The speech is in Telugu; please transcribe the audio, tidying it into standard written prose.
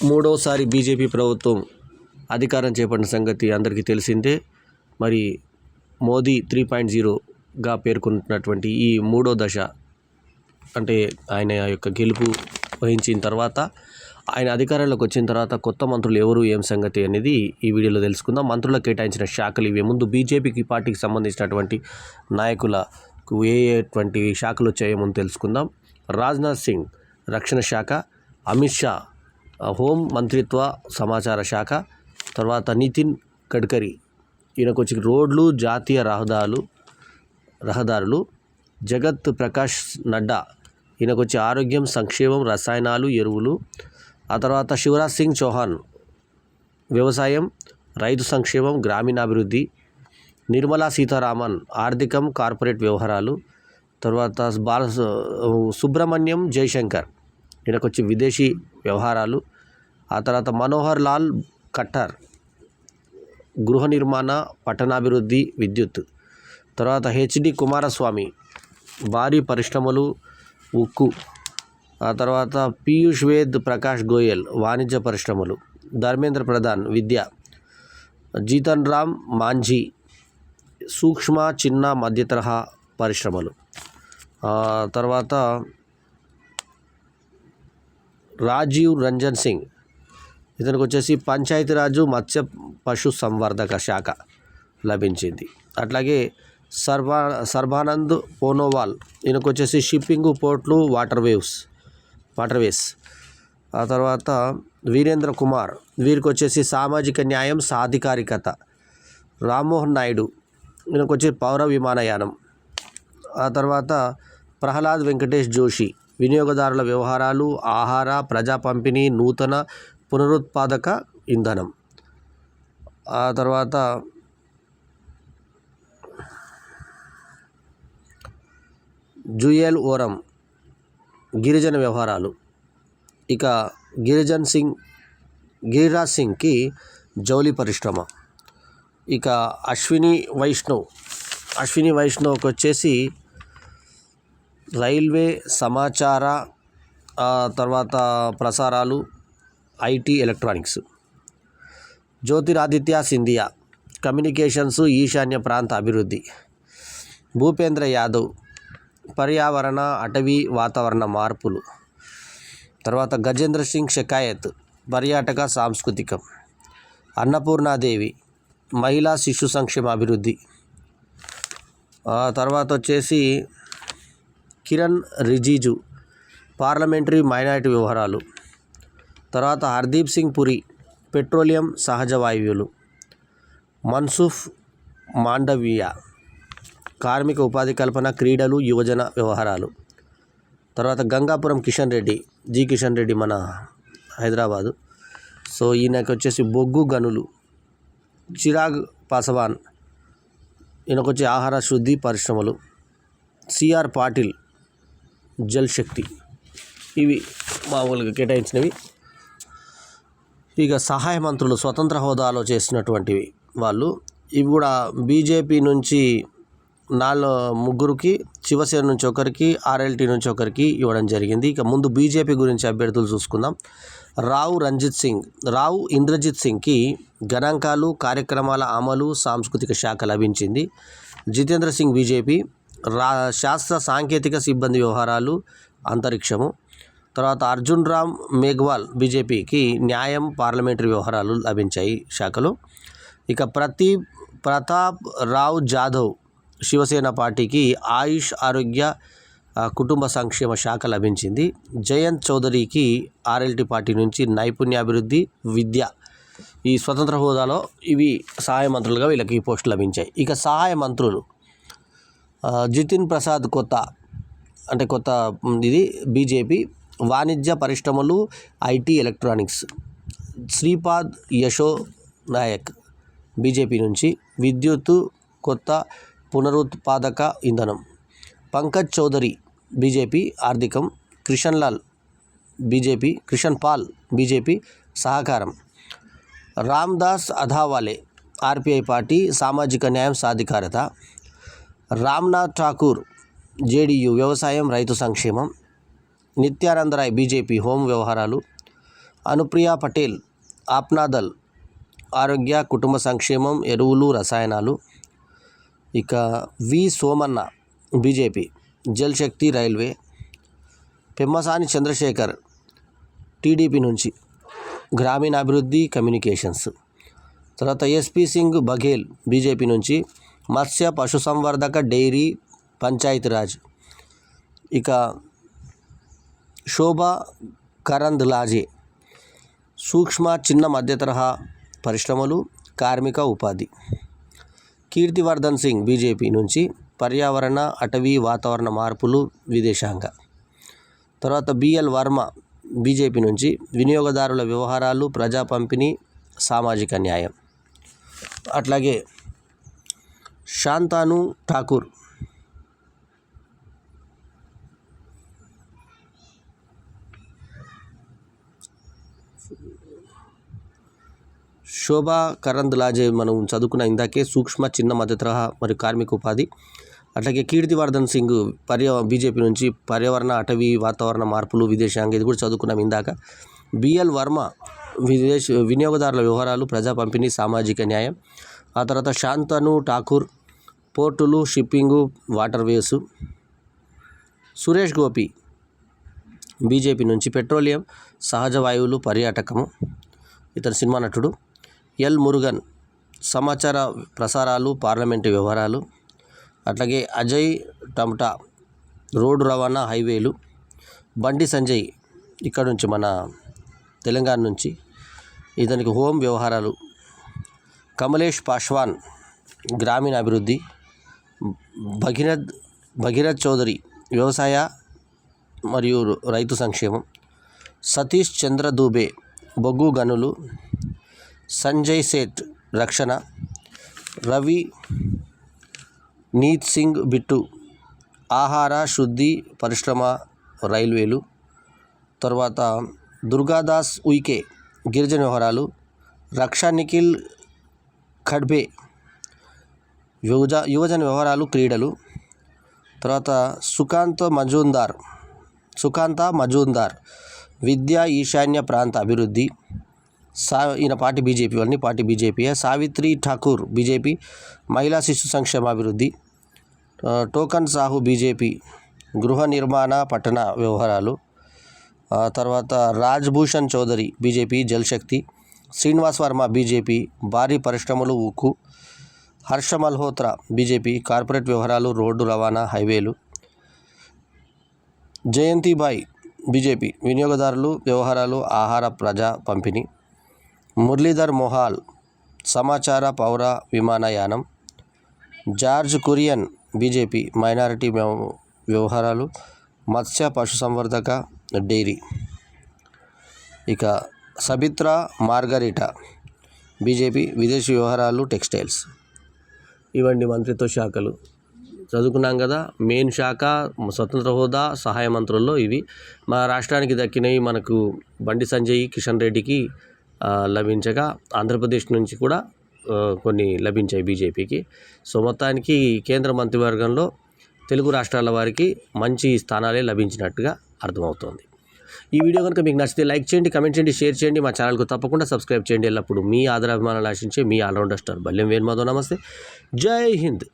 మూడోసారి బీజేపీ ప్రభుత్వం అధికారం చేపట్టిన సంగతి అందరికీ తెలిసిందే. మరి మోదీ 3.0గా పేర్కొంటున్నటువంటి ఈ మూడో దశ అంటే ఆయన యొక్క గెలుపు వహించిన తర్వాత, ఆయన అధికారంలోకి వచ్చిన తర్వాత కొత్త మంత్రులు ఎవరు, ఏం సంగతి అనేది ఈ వీడియోలో తెలుసుకుందాం. మంత్రులకు కేటాయించిన శాఖలు ఇవే. ముందు బీజేపీకి పార్టీకి సంబంధించినటువంటి నాయకులకు ఏటువంటి శాఖలు వచ్చాయో ముందు తెలుసుకుందాం. రాజ్నాథ్ సింగ్ రక్షణ శాఖ, అమిత్ షా హోం మంత్రిత్వ సమాచార శాఖ, తర్వాత నితిన్ గడ్కరీ ఈయనకు వచ్చి రోడ్లు, జాతీయ రహదారులు, జగత్ ప్రకాష్ నడ్డా ఈయనకు వచ్చి ఆరోగ్యం, సంక్షేమం, రసాయనాలు, ఎరువులు. ఆ తర్వాత శివరాజ్ సింగ్ చౌహాన్ వ్యవసాయం, రైతు సంక్షేమం, గ్రామీణాభివృద్ధి. నిర్మలా సీతారామన్ ఆర్థికం, కార్పొరేట్ వ్యవహారాలు. తర్వాత సుబ్రహ్మణ్యం జైశంకర్ ఈయనకు వచ్చి విదేశీ వ్యవహారాలు. ఆ తర్వాత మనోహర్ లాల్ ఖట్టర్ గృహ నిర్మాణ, పట్టణాభివృద్ధి, విద్యుత్. తర్వాత హెచ్డి కుమారస్వామి భారీ పరిశ్రమలు, ఉక్కు. ఆ తర్వాత పీయూష్ వేద్ ప్రకాష్ గోయల్ వాణిజ్య పరిశ్రమలు. ధర్మేంద్ర ప్రధాన్ విద్య. జీతన్ రామ్ మాంఝీ సూక్ష్మ, చిన్న, మధ్య తరహా పరిశ్రమలు. తర్వాత రాజీవ్ రంజన్ సింగ్ ఇతనికి వచ్చేసి పంచాయతీరాజు, మత్స్య పశు సంవర్ధక శాఖ లభించింది. అట్లాగే సర్బానంద్ పోనోవాల్ ఈయనకు వచ్చేసి షిప్పింగ్, పోర్ట్లు, వాటర్వేస్. ఆ తర్వాత వీరేంద్ర కుమార్ వీరికి వచ్చేసి సామాజిక న్యాయం, సాధికారికత. రామ్మోహన్ నాయుడు ఈయనకు వచ్చి పౌర విమానయానం. ఆ తర్వాత ప్రహ్లాద్ వెంకటేష్ జోషి వినియోగదారుల వ్యవహారాలు, ఆహార, ప్రజా పంపిణీ, నూతన పునరుత్పాదక ఇంధనం. ఆ తర్వాత జుయేల్ ఓరం గిరిజన వ్యవహారాలు. ఇక గిరిరాజ్ సింగ్కి జౌలి పరిశ్రమ. ఇక అశ్విని వైష్ణవ్కి వచ్చేసి రైల్వే, సమాచార, తర్వాత ప్రసారాలు, IT, electronics. Jyotiraditya Scindia communications, ఈశాన్య ప్రాంత అభివృద్ధి. భూపేంద్ర యాదవ్ పర్యావరణ, అటవీ, వాతావరణ మార్పులు. తర్వాత గజేంద్ర సింగ్ షెకాయత్ పర్యాటక, సాంస్కృతికం. అన్నపూర్ణాదేవి మహిళా, శిశు సంక్షేమ అభివృద్ధి. తర్వాత వచ్చేసి కిరణ్ రిజిజు పార్లమెంటరీ, మైనారిటీ వ్యవహారాలు. తర్వాత హర్దీప్ సింగ్ పురి పెట్రోలియం, సహజ వాయువులు. మన్సుఖ్ మాండవీయ కార్మిక, ఉపాధి కల్పన, క్రీడలు, యువజన వ్యవహారాలు. తర్వాత గంగాపురం కిషన్ రెడ్డి మన హైదరాబాదు. సో ఈయనకి వచ్చేసి బొగ్గు గనులు. చిరాగ్ పాస్వాన్ ఈయనకు వచ్చి ఆహార, శుద్ధి, పరిశ్రమలు. సిఆర్ పాటిల్ జల్ శక్తి. ఇవి మామూలుగా కేటాయించినవి. ఇక సహాయ మంత్రులు స్వతంత్ర హోదాలో చేసినటువంటివి వాళ్ళు. ఇవి కూడా బీజేపీ నుంచి ముగ్గురికి, శివసేన నుంచి ఒకరికి, ఆర్ఎల్టీ నుంచి ఒకరికి ఇవ్వడం జరిగింది. ఇక ముందు బీజేపీ గురించి అభ్యర్థులు చూసుకుందాం. రావు ఇంద్రజిత్ సింగ్కి గణాంకాలు, కార్యక్రమాల అమలు, సాంస్కృతిక శాఖ లభించింది. జితేంద్ర సింగ్ బీజేపీ శాస్త్ర సాంకేతిక సిబ్బంది వ్యవహారాలు, అంతరిక్షము. తర్వాత అర్జున్ రామ్ మేఘ్వాల్ బీజేపీకి న్యాయం, పార్లమెంటరీ వ్యవహారాలు లభించాయి శాఖలు. ఇక ప్రతాప్ రావ్ జాధవ్ శివసేన పార్టీకి ఆయుష్, ఆరోగ్య, కుటుంబ సంక్షేమ శాఖ లభించింది. జయంత్ చౌదరికి ఆర్ఎల్టీ పార్టీ నుంచి నైపుణ్యాభివృద్ధి, విద్య. ఈ స్వతంత్ర హోదాలో ఇవి సహాయ మంత్రులుగా వీళ్ళకి పోస్టులు లభించాయి. ఇక సహాయ మంత్రులు జితిన్ ప్రసాద్ కొత్త ఇది బీజేపీ వాణిజ్య, పరిశ్రమలు, IT, electronics. Shripad Yesso Naik BJP నుంచి విద్యుత్తు, కొత్త, పునరుత్పాదక ఇంధనం. పంకజ్ చౌదరి బీజేపీ ఆర్థికం. క్రిషన్ పాల్ బీజేపీ సహకారం. రామ్దాస్ అథావాలే ఆర్పీఐ పార్టీ సామాజిక న్యాయం, సాధికారత. రామ్నాథ్ ఠాకూర్ జేడీయూ వ్యవసాయం, రైతు సంక్షేమం. నిత్యానంద రాయ్ బీజేపీ హోం వ్యవహారాలు. అనుప్రియ పటేల్ ఆప్నాదల్ ఆరోగ్య కుటుంబ సంక్షేమం ఎరువులు రసాయనాలు. ఇక వి సోమన్న బీజేపీ జల్ శక్తి రైల్వే. పెమ్మసాని చంద్రశేఖర్ టీడీపీ నుంచి గ్రామీణాభివృద్ధి కమ్యూనికేషన్స్. తర్వాత ఎస్పీ సింగ్ బఘేల్ బీజేపీ నుంచి మత్స్య పశుసంవర్ధక డైరీ పంచాయతీరాజ్. ఇక శోభా కరంద్లాజే సూక్ష్మ చిన్న మధ్యతరహా పరిశ్రమలు కార్మిక ఉపాధి. కీర్తివర్ధన్ సింగ్ బీజేపీ నుంచి పర్యావరణ అటవీ వాతావరణ మార్పులు విదేశాంగ. తర్వాత బిఎల్ వర్మ బీజేపీ నుంచి వినియోగదారుల వ్యవహారాలు ప్రజా పంపిణీ సామాజిక న్యాయం. అట్లాగే శాంతాను ఠాకూర్ శోభా కరంద్లాజే మనం చదువుకున్న ఇందాకే సూక్ష్మ చిన్న మధ్యతరహా మరియు కార్మిక ఉపాధి. అట్లాగే కీర్తివర్ధన్ సింగ్ బీజేపీ నుంచి పర్యావరణ అటవీ వాతావరణ మార్పులు విదేశాంగ, ఇది కూడా చదువుకున్నాం ఇందాక. బిఎల్ వర్మ వినియోగదారుల వ్యవహారాలు ప్రజా పంపిణీ సామాజిక న్యాయం. ఆ తర్వాత శాంతను ఠాకూర్ పోర్టులు షిప్పింగు వాటర్వేసు. సురేష్ గోపి బీజేపీ నుంచి పెట్రోలియం సహజ వాయువులు పర్యాటకము, ఇతను సినిమా నటుడు. ఎల్ మురుగన్ సమాచార ప్రసారాలు పార్లమెంటు వ్యవహారాలు. అట్లాగే అజయ్ టమ్టా రోడ్డు రవాణా హైవేలు. బండి సంజయ్ ఇక్కడ నుంచి మన తెలంగాణ నుంచి, ఇతనికి హోం వ్యవహారాలు. కమలేష్ పాశ్వాన్ గ్రామీణాభివృద్ధి. భగీరథ్ చౌదరి వ్యవసాయ మరియు రైతు సంక్షేమం. సతీష్ చంద్ర దూబే బొగ్గు గనులు. సంజయ్ సేఠ్ రక్షణ. రవి నీత్ సింగ్ బిట్టు ఆహార శుద్ధి పరిశ్రమ రైల్వేలు. తర్వాత దుర్గాదాస్ ఉయికే గిరిజన వ్యవహారాలు. రక్షా నిఖిల్ ఖడ్బే యువజన వ్యవహారాలు క్రీడలు. తర్వాత సుకాంత మజుందార్ విద్యా ఈశాన్య ప్రాంత అభివృద్ధి. ఈయన పార్టీ బీజేపీ, వాళ్ళని party BJP. Savitri Thakur BJP మహిళా శిశు సంక్షేమాభివృద్ధి. టోకన్ సాహు బీజేపీ గృహ నిర్మాణ పట్టణ వ్యవహారాలు. తర్వాత రాజ్భూషణ్ చౌదరి బీజేపీ జల్శక్తి. శ్రీనివాస్ వర్మ బీజేపీ భారీ పరిశ్రమలు ఉక్కు. హర్ష మల్హోత్రా బీజేపీ కార్పొరేట్ వ్యవహారాలు రోడ్డు రవాణా హైవేలు. జయంతిబాయి బీజేపీ వినియోగదారులు వ్యవహారాలు ఆహార ప్రజా పంపిణీ. మురళీధర్ మొహాల్ సమాచార పౌర విమానయానం. జార్జ్ కురియన్ బీజేపీ మైనారిటీ వ్యవహారాలు మత్స్య పశుసంవర్ధక డైరీ. ఇక సబిత్రా మార్గరిటా బీజేపీ విదేశీ వ్యవహారాలు టెక్స్టైల్స్. ఇవన్నీ మంత్రిత్వ శాఖలు చదువుకున్నాం కదా. మెయిన్ శాఖ స్వతంత్ర హోదా సహాయ మంత్రుల్లో ఇవి. మా రాష్ట్రానికి దక్కినవి మనకు బండి సంజయ్ కిషన్ రెడ్డికి లభించగా ఆంధ్రప్రదేశ్ నుంచి కూడా కొన్ని లభించాయి బీజేపీకి. సో మొత్తానికి కేంద్ర మంత్రివర్గంలో తెలుగు రాష్ట్రాల వారికి మంచి స్థానాలే లభించినట్టుగా అర్థమవుతోంది. ఈ వీడియో కనుక మీకు నచ్చితే లైక్ చేయండి, కమెంట్ చేయండి, షేర్ చేయండి. మా ఛానల్కు తప్పకుండా సబ్స్క్రైబ్ చేయండి. ఎల్లప్పుడు మీ ఆదరాభిమానాలు ఆశించే మీ ఆల్రౌండర్ స్టార్ బల్యం వేణుమాధవ్. నమస్తే, జై హింద్.